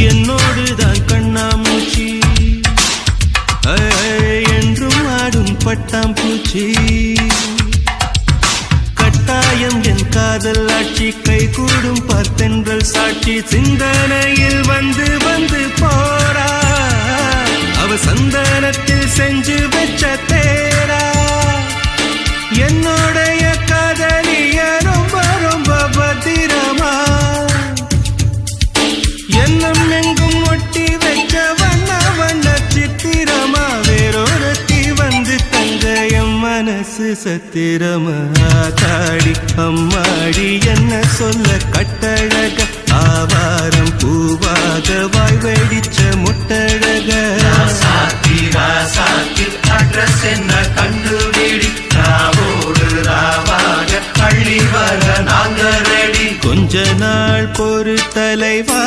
என்னோடுதான் கண்ணாமூச்சி என்றும் ஆடும் பட்டாம்பூச்சி கட்டாயம் என் காதல் ஆட்சி கை கூடும் பார்த்தென்றல் சாட்சி சிந்தனையில் வந்து வந்து போறா அவ சந்தனத்தில் செஞ்சு வச்ச தேரா என்னுடைய காதலிய ரொம்ப ரொம்ப பத்திரமா எண்ணம் எங்கும் ஒட்டி வைக்க வண்ண வண்ண சித்திரமா வேறொருத்தி வந்து தங்க என் மனசு சத்திரமா தாடி அம்மாடி என்ன சொல்ல கட்டழக ஆவாரம் பூவாக வாய் வெடிச்ச முட்டழக ராசாத்தி அட்ரஸ் என்ன கண்டுபிடி ராவோடு ராவாக பள்ளி வர நாங்க ரெடி கொஞ்ச நாள் பொறு தலைவா